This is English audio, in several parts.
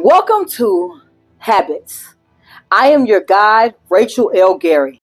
Welcome to Habits. I am your guide, Rachel L. Gary.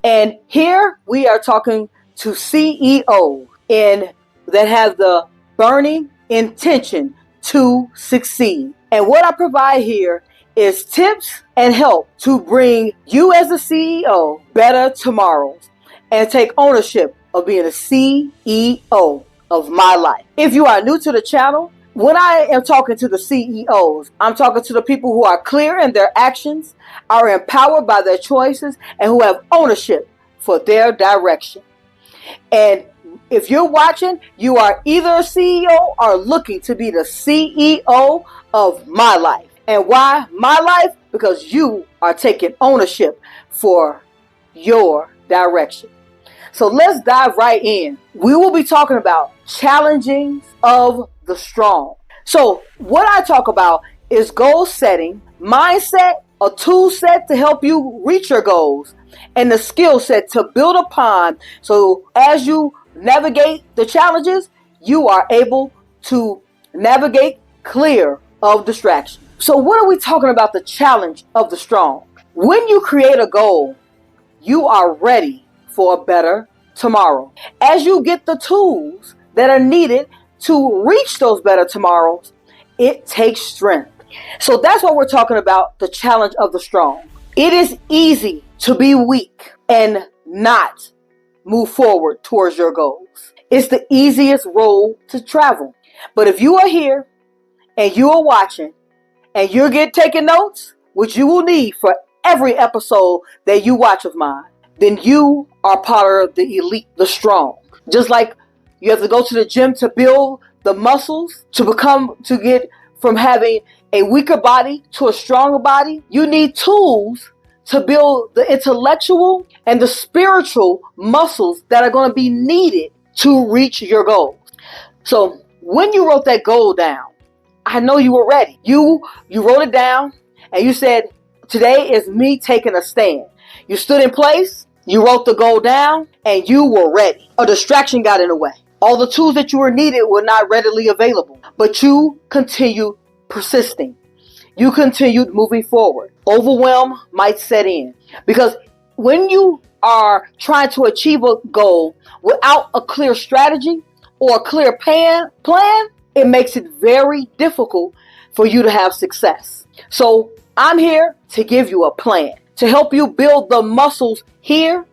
And here we are talking to CEOs that have the burning intention to succeed. And what I provide here is tips and help to bring you as a CEO better tomorrows and take ownership of being a CEO of my life. If you are new to the channel, when I am talking to the CEOs, I'm talking to the people who are clear in their actions, are empowered by their choices, and who have ownership for their direction. And if you're watching, you are either a CEO or looking to be the CEO of my life. And why my life? Because you are taking ownership for your direction. So let's dive right in. We will be talking about challenging of the strong. So what I talk about is goal setting, mindset, a tool set to help you reach your goals, and the skill set to build upon. So as you navigate the challenges, you are able to navigate clear of distraction. So what are we talking about? The challenge of the strong. When you create a goal, you are ready for a better tomorrow. As you get the tools that are needed to reach those better tomorrows, it takes strength. So that's what we're talking about, the challenge of the strong. It is easy to be weak and not move forward towards your goals. It's the easiest road to travel. But if you are here and you are watching and you're taking notes, which you will need for every episode that you watch of mine, then you are part of the elite, the strong. Just like you have to go to the gym to build the muscles to get from having a weaker body to a stronger body, you need tools to build the intellectual and the spiritual muscles that are going to be needed to reach your goals. So when you wrote that goal down, I know you were ready. You wrote it down and you said, today is me taking a stand. You stood in place, you wrote the goal down, and you were ready. A distraction got in the way. All the tools that you were needed were not readily available, but you continued persisting. You continued moving forward. Overwhelm might set in because when you are trying to achieve a goal without a clear strategy or a clear plan, it makes it very difficult for you to have success. So I'm here to give you a plan, to help you build the muscles here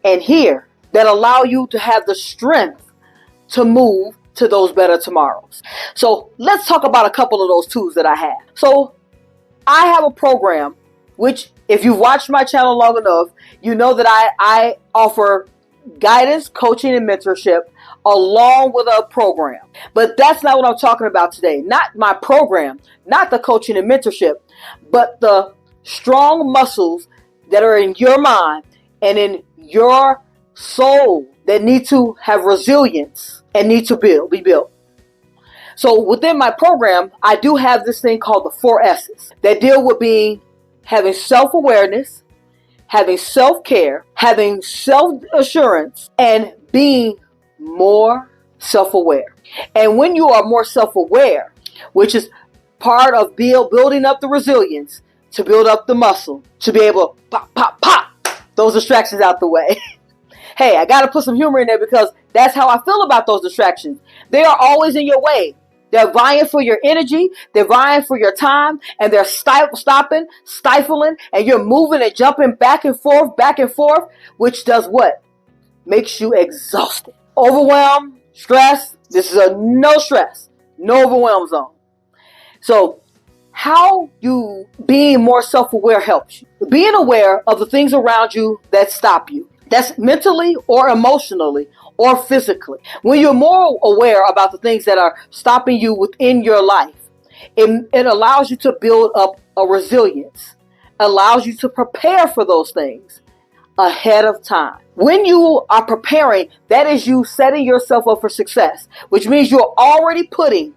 and here that allow you to have the strength to move to those better tomorrows. So let's talk about a couple of those tools that I have. So I have a program, which if you've watched my channel long enough, you know that I offer guidance, coaching, and mentorship along with a program. But that's not what I'm talking about today. Not my program, not the coaching and mentorship, but the strong muscles that are in your mind and in your soul that need to have resilience and need to be built. So within my program, I do have this thing called the 4 S's that deal with having self-awareness, having self-care, having self-assurance, and being more self-aware. And when you are more self-aware, which is part of building up the resilience, to build up the muscle, to be able to pop those distractions out the way. Hey, I got to put some humor in there because that's how I feel about those distractions. They are always in your way. They're vying for your energy. They're vying for your time. And they're stifling, and you're moving and jumping back and forth, which does what? Makes you exhausted. Overwhelm, stress. This is a no stress, no overwhelm zone. So how you being more self-aware helps you. Being aware of the things around you that stop you. That's mentally or emotionally or physically. When you're more aware about the things that are stopping you within your life, it allows you to build up a resilience, allows you to prepare for those things ahead of time. When you are preparing, that is you setting yourself up for success, which means you're already putting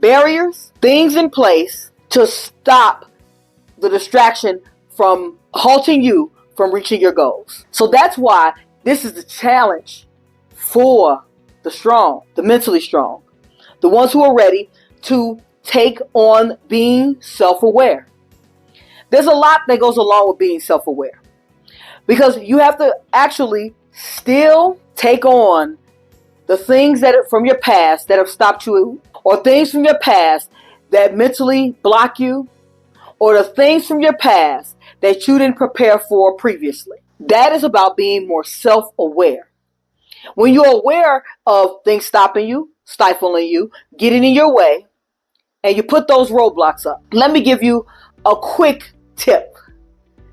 barriers, things in place to stop the distraction from halting you from reaching your goals. So that's why this is the challenge for the strong, the mentally strong. the ones who are ready to take on being self-aware. There's a lot that goes along with being self-aware, because you have to actually still take on the things that are from your past that have stopped you, or things from your past that mentally block you, or the things from your past that you didn't prepare for previously. That is about being more self-aware. When you're aware of things stopping you, stifling you, getting in your way, and you put those roadblocks up. Let me give you a quick tip.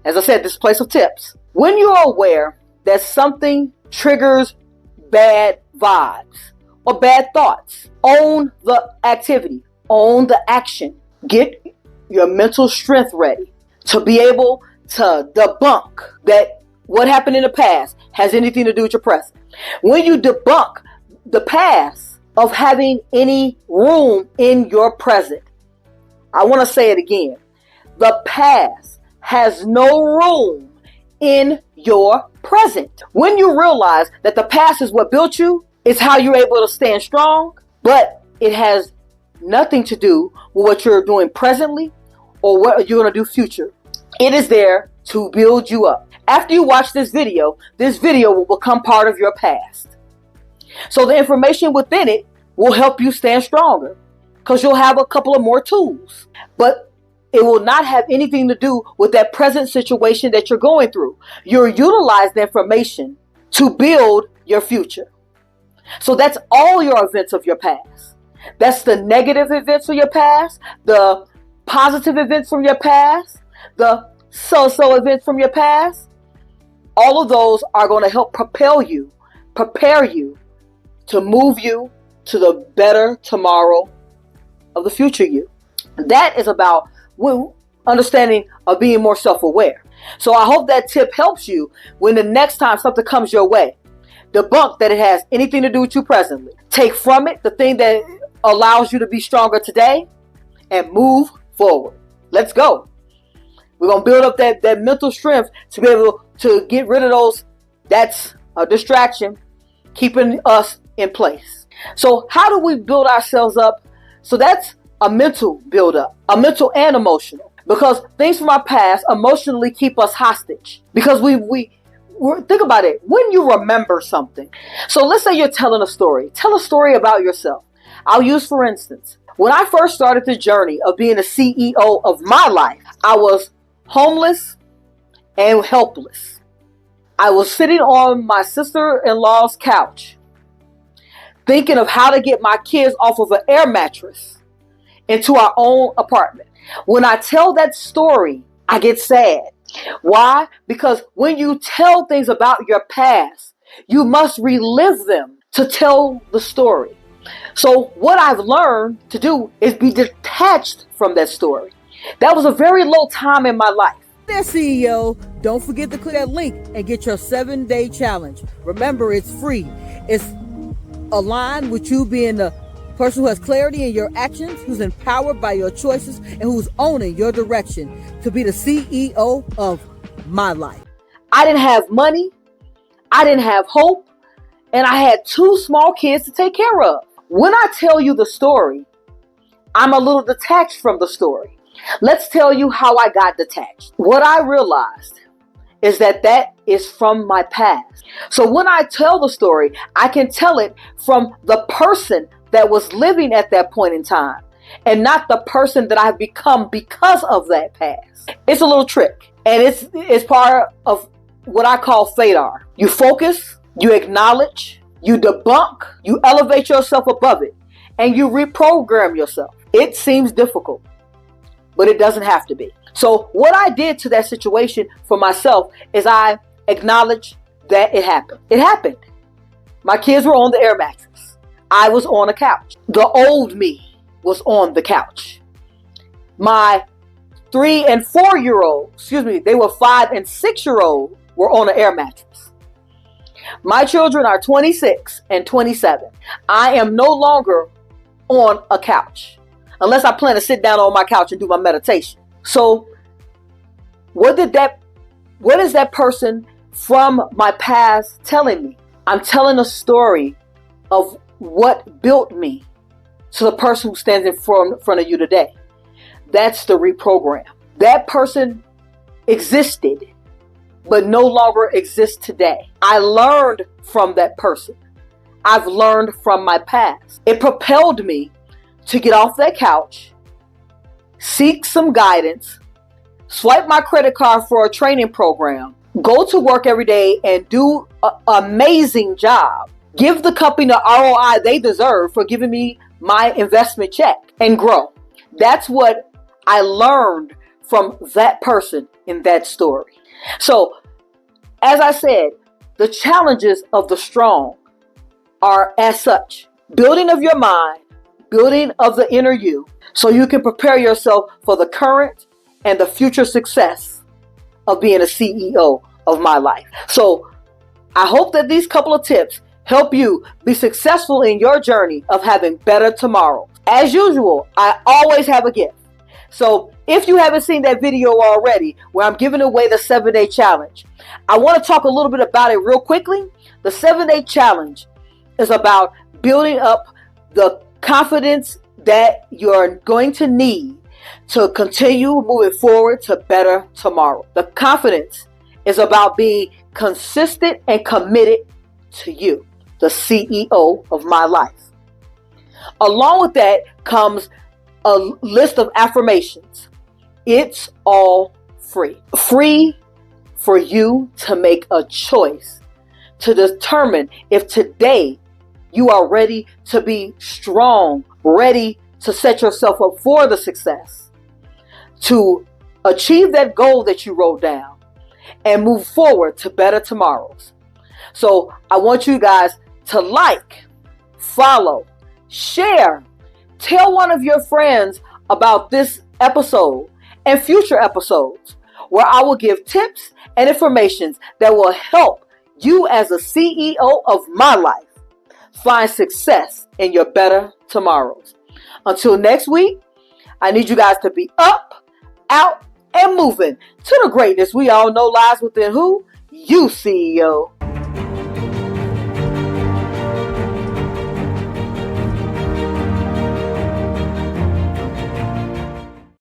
As I said, this is a place of tips. When you're aware that something triggers bad vibes or bad thoughts, own the activity, own the action. Get your mental strength ready to be able to debunk that what happened in the past has anything to do with your present. When you debunk the past of having any room in your present, I want to say it again. The past has no room in your present. When you realize that the past is what built you, it's how you're able to stand strong, but it has nothing to do with what you're doing presently or what you're going to do future. It is there to build you up. After you watch this video will become part of your past. So the information within it will help you stand stronger, because you'll have a couple of more tools. But it will not have anything to do with that present situation that you're going through. You'll utilize the information to build your future. So that's all your events of your past. That's the negative events of your past, the positive events from your past, the so-so events from your past. All of those are going to help propel you, prepare you to move you to the better tomorrow of the future you. That is about understanding of being more self-aware. So I hope that tip helps you when the next time something comes your way. Debunk that it has anything to do with you presently. Take from it the thing that allows you to be stronger today and move forward. Let's go. We're going to build up that mental strength to be able to get rid of those. That's a distraction keeping us in place. So how do we build ourselves up? So that's a mental build up, a mental and emotional, because things from our past emotionally keep us hostage, because we think about it. When you remember something, so let's say you're telling a story, tell a story about yourself. I'll use, for instance, when I first started the journey of being a CEO of my life, I was homeless and helpless. I was sitting on my sister-in-law's couch, thinking of how to get my kids off of an air mattress into our own apartment. When I tell that story, I get sad. Why? Because when you tell things about your past, you must relive them to tell the story. So what I've learned to do is be detached from that story. That was a very low time in my life. There, CEO, don't forget to click that link and get your 7-day challenge. Remember, it's free. It's aligned with you being the person who has clarity in your actions, who's empowered by your choices, and who's owning your direction to be the CEO of my life. I didn't have money. I didn't have hope. And I had 2 small kids to take care of. When I tell you the story, I'm a little detached from the story. Let's tell you how I got detached. What I realized is that is from my past. So when I tell the story, I can tell it from the person that was living at that point in time, and not the person that I've become because of that past. It's a little trick, and it's part of what I call FADR. You focus, you acknowledge, you debunk, you elevate yourself above it, and you reprogram yourself. It seems difficult, but it doesn't have to be. So what I did to that situation for myself is I acknowledged that it happened. It happened. My kids were on the air mattress. I was on a couch. The old me was on the couch. My 3 and 4-year-old, they were 5 and 6-year-old, were on an air mattress. My children are 26 and 27. I am no longer on a couch, unless I plan to sit down on my couch and do my meditation. So what is that person from my past telling me? I'm telling a story of what built me to the person who stands in front of you today. That's the reprogram. That person existed, but no longer exists today. I learned from that person. I've learned from my past. It propelled me to get off that couch, seek some guidance, swipe my credit card for a training program, go to work every day and do an amazing job. Give the company the ROI they deserve for giving me my investment check and grow. That's what I learned from that person in that story. So, as I said, the challenges of the strong are as such: building of your mind, building of the inner you, so you can prepare yourself for the current and the future success of being a CEO of my life. So I hope that these couple of tips help you be successful in your journey of having better tomorrow. As usual, I always have a gift. So if you haven't seen that video already, where I'm giving away the 7-day challenge, I want to talk a little bit about it real quickly. The 7-day challenge is about building up the confidence that you're going to need to continue moving forward to better tomorrow. The confidence is about being consistent and committed to you, the CEO of my life. Along with that comes a list of affirmations. It's all free. Free for you to make a choice to determine if today you are ready to be strong, ready to set yourself up for the success, to achieve that goal that you wrote down and move forward to better tomorrows. So I want you guys to like, follow, share, tell one of your friends about this episode and future episodes, where I will give tips and information that will help you as a CEO of my life find success in your better tomorrows. Until next week, I need you guys to be up, out, and moving to the greatness we all know lies within who? You, CEO.